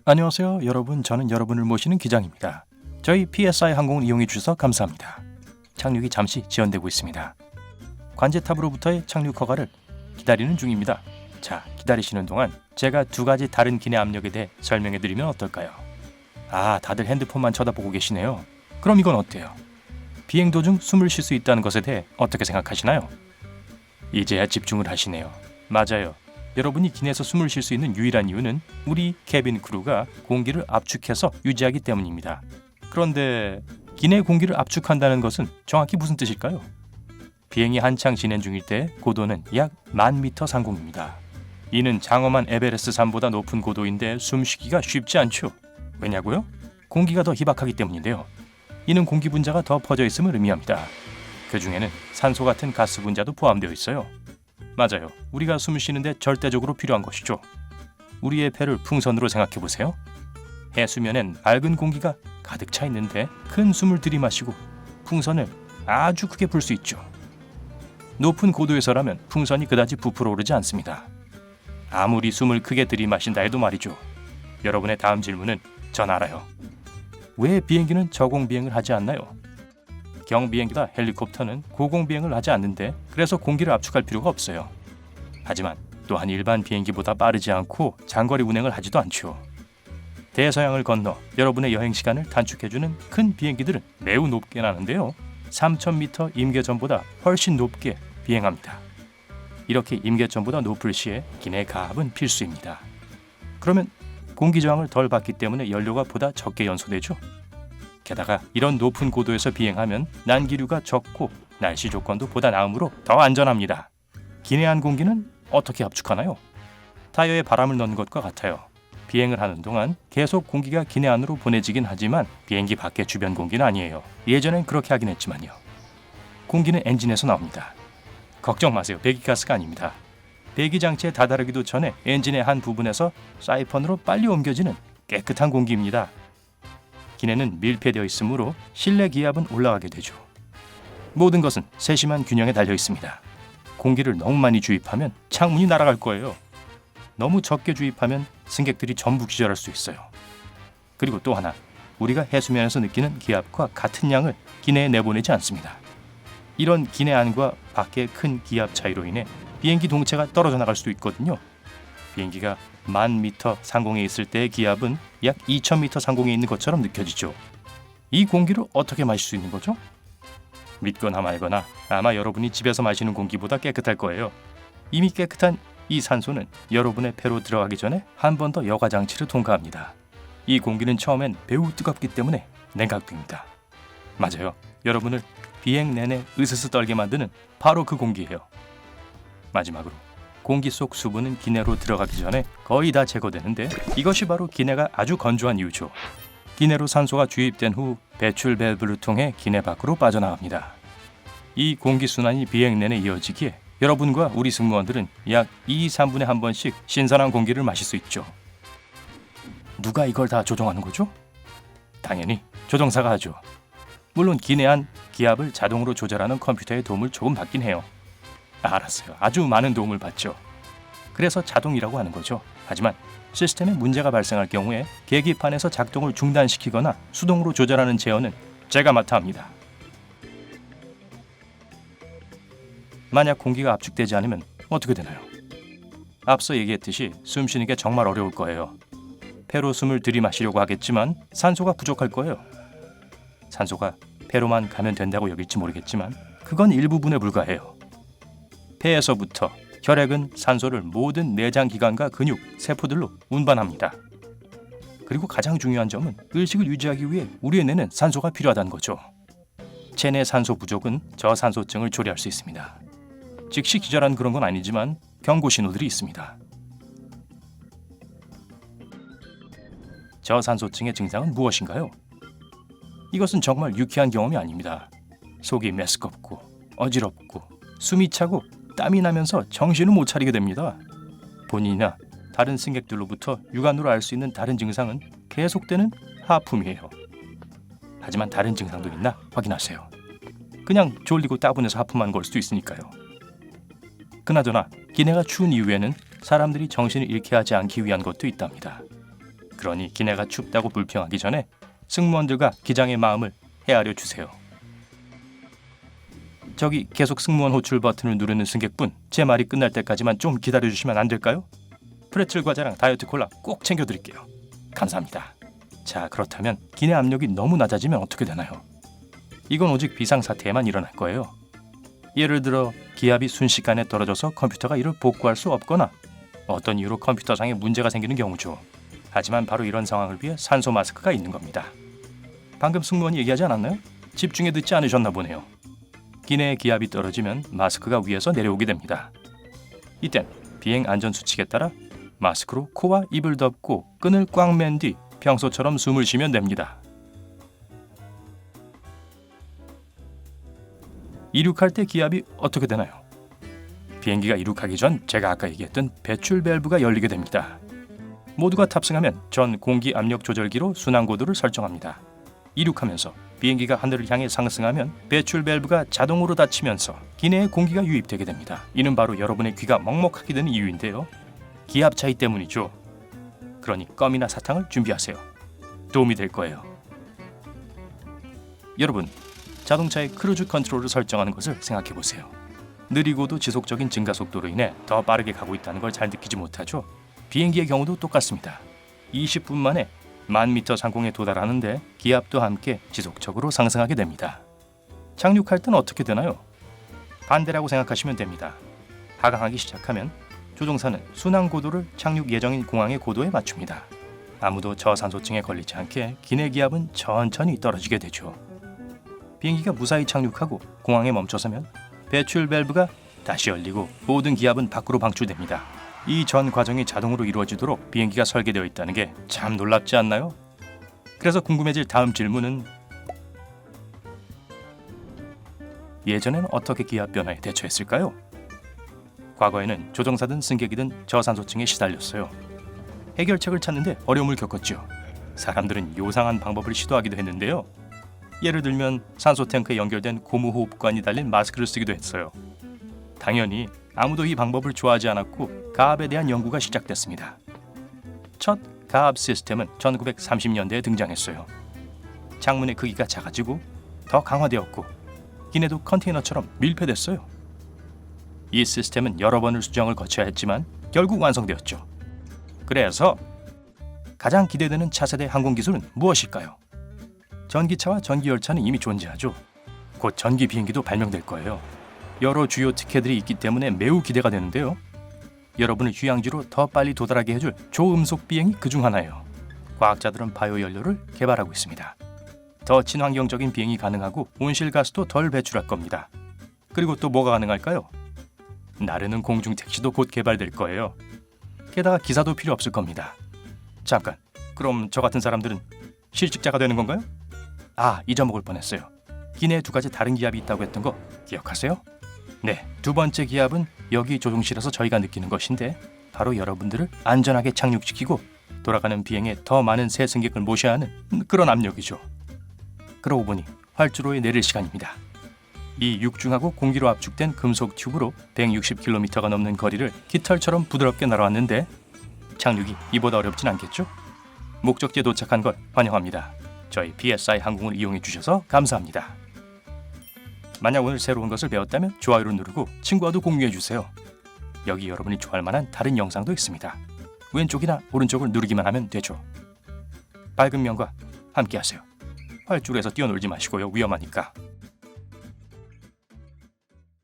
안녕하세요 여러분, 저는 여러분을 모시는 기장입니다. 저희 PSI 항공을 이용해 주셔서 감사합니다. 착륙이 잠시 지연되고 있습니다. 관제탑으로부터의 착륙 허가를 기다리는 중입니다. 자, 기다리시는 동안 제가 두 가지 다른 기내 압력에 대해 설명해 드리면 어떨까요? 다들 핸드폰만 쳐다보고 계시네요. 그럼 이건 어때요? 비행 도중 숨을 쉴 수 있다는 것에 대해 어떻게 생각하시나요? 이제야 집중을 하시네요. 맞아요. 여러분이 기내에서 숨을 쉴 수 있는 유일한 이유는 우리 캐빈 크루가 공기를 압축해서 유지하기 때문입니다. 그런데 기내 공기를 압축한다는 것은 정확히 무슨 뜻일까요? 비행이 한창 진행 중일 때 고도는 약 10,000m 상공입니다. 이는 장엄한 에베레스트 산보다 높은 고도인데 숨쉬기가 쉽지 않죠. 왜냐고요? 공기가 더 희박하기 때문인데요. 이는 공기 분자가 더 퍼져 있음을 의미합니다. 그 중에는 산소 같은 가스 분자도 포함되어 있어요. 맞아요. 우리가 숨을 쉬는데 절대적으로 필요한 것이죠. 우리의 폐를 풍선으로 생각해 보세요. 해수면엔 맑은 공기가 가득 차 있는데 큰 숨을 들이마시고 풍선을 아주 크게 불 수 있죠. 높은 고도에서라면 풍선이 그다지 부풀어 오르지 않습니다. 아무리 숨을 크게 들이마신다 해도 말이죠. 여러분의 다음 질문은 전 알아요. 왜 비행기는 저공 비행을 하지 않나요? 경비행기나 헬리콥터는 고공비행을 하지 않는데 그래서 공기를 압축할 필요가 없어요. 하지만 또한 일반 비행기보다 빠르지 않고 장거리 운행을 하지도 않죠. 대서양을 건너 여러분의 여행 시간을 단축해주는 큰 비행기들은 매우 높게 나는데요. 3,000m 임계점보다 훨씬 높게 비행합니다. 이렇게 임계점보다 높을 시에 기내 가압은 필수입니다. 그러면 공기 저항을 덜 받기 때문에 연료가 보다 적게 연소되죠. 게다가 이런 높은 고도에서 비행하면 난기류가 적고 날씨 조건도 보다 나으므로 더 안전합니다. 기내안 공기는 어떻게 압축하나요? 타이어에 바람을 넣는 것과 같아요. 비행을 하는 동안 계속 공기가 기내 안으로 보내지긴 하지만 비행기 밖의 주변 공기는 아니에요. 예전엔 그렇게 하긴 했지만요. 공기는 엔진에서 나옵니다. 걱정 마세요. 배기가스가 아닙니다. 배기 장치에 다다르기도 전에 엔진의 한 부분에서 사이펀으로 빨리 옮겨지는 깨끗한 공기입니다. 기내는 밀폐되어 있으므로 실내 기압은 올라가게 되죠. 모든 것은 세심한 균형에 달려 있습니다. 공기를 너무 많이 주입하면 창문이 날아갈 거예요. 너무 적게 주입하면 승객들이 전부 기절할 수 있어요. 그리고 또 하나, 우리가 해수면에서 느끼는 기압과 같은 양을 기내에 내보내지 않습니다. 이런 기내 안과 밖의 큰 기압 차이로 인해 비행기 동체가 떨어져 나갈 수도 있거든요. 비행기가 10,000m 상공에 있을 때의 기압은 약 2,000m 상공에 있는 것처럼 느껴지죠. 이 공기를 어떻게 마실 수 있는 거죠? 믿거나 말거나 아마 여러분이 집에서 마시는 공기보다 깨끗할 거예요. 이미 깨끗한 이 산소는 여러분의 폐로 들어가기 전에 한 번 더 여과 장치를 통과합니다. 이 공기는 처음엔 매우 뜨겁기 때문에 냉각됩니다. 맞아요. 여러분을 비행 내내 으스스 떨게 만드는 바로 그 공기예요. 마지막으로 공기 속 수분은 기내로 들어가기 전에 거의 다 제거되는데 이것이 바로 기내가 아주 건조한 이유죠. 기내로 산소가 주입된 후 배출 밸브를 통해 기내 밖으로 빠져나갑니다. 이 공기 순환이 비행 내내 이어지기에 여러분과 우리 승무원들은 약 2, 3분에 한 번씩 신선한 공기를 마실 수 있죠. 누가 이걸 다 조정하는 거죠? 당연히 조종사가 하죠. 물론 기내 안 기압을 자동으로 조절하는 컴퓨터의 도움을 조금 받긴 해요. 알았어요. 아주 많은 도움을 받죠. 그래서 자동이라고 하는 거죠. 하지만 시스템에 문제가 발생할 경우에 계기판에서 작동을 중단시키거나 수동으로 조절하는 제어는 제가 맡아 합니다. 만약 공기가 압축되지 않으면 어떻게 되나요? 앞서 얘기했듯이 숨 쉬는 게 정말 어려울 거예요. 폐로 숨을 들이마시려고 하겠지만 산소가 부족할 거예요. 산소가 폐로만 가면 된다고 여길지 모르겠지만 그건 일부분에 불과해요. 폐에서부터 혈액은 산소를 모든 내장 기관과 근육, 세포들로 운반합니다. 그리고 가장 중요한 점은 의식을 유지하기 위해 우리의 뇌는 산소가 필요하다는 거죠. 체내 산소 부족은 저산소증을 초래할 수 있습니다. 즉시 기절한 그런 건 아니지만 경고 신호들이 있습니다. 저산소증의 증상은 무엇인가요? 이것은 정말 유쾌한 경험이 아닙니다. 속이 메스껍고 어지럽고 숨이 차고 땀이 나면서 정신을 못 차리게 됩니다. 본인이나 다른 승객들로부터 육안으로 알 수 있는 다른 증상은 계속되는 하품이에요. 하지만 다른 증상도 있나 확인하세요. 그냥 졸리고 따분해서 하품한 걸 수도 있으니까요. 그나저나 기내가 추운 이유에는 사람들이 정신을 잃게 하지 않기 위한 것도 있답니다. 그러니 기내가 춥다고 불평하기 전에 승무원들과 기장의 마음을 헤아려 주세요. 저기 계속 승무원 호출 버튼을 누르는 승객분, 제 말이 끝날 때까지만 좀 기다려주시면 안 될까요? 프레첼 과자랑 다이어트 콜라 꼭 챙겨드릴게요. 감사합니다. 자, 그렇다면 기내 압력이 너무 낮아지면 어떻게 되나요? 이건 오직 비상사태에만 일어날 거예요. 예를 들어 기압이 순식간에 떨어져서 컴퓨터가 이를 복구할 수 없거나 어떤 이유로 컴퓨터상에 문제가 생기는 경우죠. 하지만 바로 이런 상황을 위해 산소 마스크가 있는 겁니다. 방금 승무원이 얘기하지 않았나요? 집중해 듣지 않으셨나 보네요. 기내의 기압이 떨어지면 마스크가 위에서 내려오게 됩니다. 이땐 비행 안전수칙에 따라 마스크로 코와 입을 덮고 끈을 꽉 맨 뒤 평소처럼 숨을 쉬면 됩니다. 이륙할 때 기압이 어떻게 되나요? 비행기가 이륙하기 전 제가 아까 얘기했던 배출 밸브가 열리게 됩니다. 모두가 탑승하면 전 공기 압력 조절기로 순환 고도를 설정합니다. 이륙하면서 비행기가 하늘을 향해 상승하면 배출 밸브가 자동으로 닫히면서 기내에 공기가 유입되게 됩니다. 이는 바로 여러분의 귀가 먹먹하게 되는 이유인데요. 기압 차이 때문이죠. 그러니 껌이나 사탕을 준비하세요. 도움이 될 거예요. 여러분, 자동차의 크루즈 컨트롤을 설정하는 것을 생각해 보세요. 느리고도 지속적인 증가 속도로 인해 더 빠르게 가고 있다는 걸 잘 느끼지 못하죠. 비행기의 경우도 똑같습니다. 20분 만에 10,000m 상공에 도달하는데 기압도 함께 지속적으로 상승하게 됩니다. 착륙할 땐 어떻게 되나요? 반대라고 생각하시면 됩니다. 하강하기 시작하면 조종사는 순항 고도를 착륙 예정인 공항의 고도에 맞춥니다. 아무도 저산소증에 걸리지 않게 기내 기압은 천천히 떨어지게 되죠. 비행기가 무사히 착륙하고 공항에 멈춰서면 배출 밸브가 다시 열리고 모든 기압은 밖으로 방출됩니다. 이 전 과정이 자동으로 이루어지도록 비행기가 설계되어 있다는 게 참 놀랍지 않나요? 그래서 궁금해질 다음 질문은 예전에는 어떻게 기압 변화에 대처했을까요? 과거에는 조종사든 승객이든 저산소증에 시달렸어요. 해결책을 찾는데 어려움을 겪었죠. 사람들은 요상한 방법을 시도하기도 했는데요. 예를 들면 산소 탱크에 연결된 고무호흡관이 달린 마스크를 쓰기도 했어요. 당연히 아무도 이 방법을 좋아하지 않았고 가압에 대한 연구가 시작됐습니다. 첫 가압 시스템은 1930년대에 등장했어요. 창문의 크기가 작아지고 더 강화되었고 기내도 컨테이너처럼 밀폐됐어요. 이 시스템은 여러 번의 수정을 거쳐야 했지만 결국 완성되었죠. 그래서 가장 기대되는 차세대 항공기술은 무엇일까요? 전기차와 전기열차는 이미 존재하죠. 곧 전기 비행기도 발명될 거예요. 여러 주요 특혜들이 있기 때문에 매우 기대가 되는데요. 여러분을 휴양지로 더 빨리 도달하게 해줄 초음속 비행이 그중 하나예요. 과학자들은 바이오 연료를 개발하고 있습니다. 더 친환경적인 비행이 가능하고 온실가스도 덜 배출할 겁니다. 그리고 또 뭐가 가능할까요? 나르는 공중 택시도 곧 개발될 거예요. 게다가 기사도 필요 없을 겁니다. 잠깐, 그럼 저 같은 사람들은 실직자가 되는 건가요? 아, 잊어먹을 뻔했어요. 기내에 두 가지 다른 기압이 있다고 했던 거 기억하세요? 네, 두 번째 기압은 여기 조종실에서 저희가 느끼는 것인데 바로 여러분들을 안전하게 착륙시키고 돌아가는 비행에 더 많은 새 승객을 모셔야 하는 그런 압력이죠. 그러고 보니 활주로에 내릴 시간입니다. 이 육중하고 공기로 압축된 금속 튜브로 160km가 넘는 거리를 깃털처럼 부드럽게 날아왔는데 착륙이 이보다 어렵진 않겠죠? 목적지에 도착한 걸 환영합니다. 저희 PSI 항공을 이용해 주셔서 감사합니다. 만약 오늘 새로운 것을 배웠다면 좋아요를 누르고 친구와도 공유해 주세요. 여기 여러분이 좋아할 만한 다른 영상도 있습니다. 왼쪽이나 오른쪽을 누르기만 하면 되죠. 밝은 면과 함께 하세요. 활주로에서 뛰어놀지 마시고요. 위험하니까.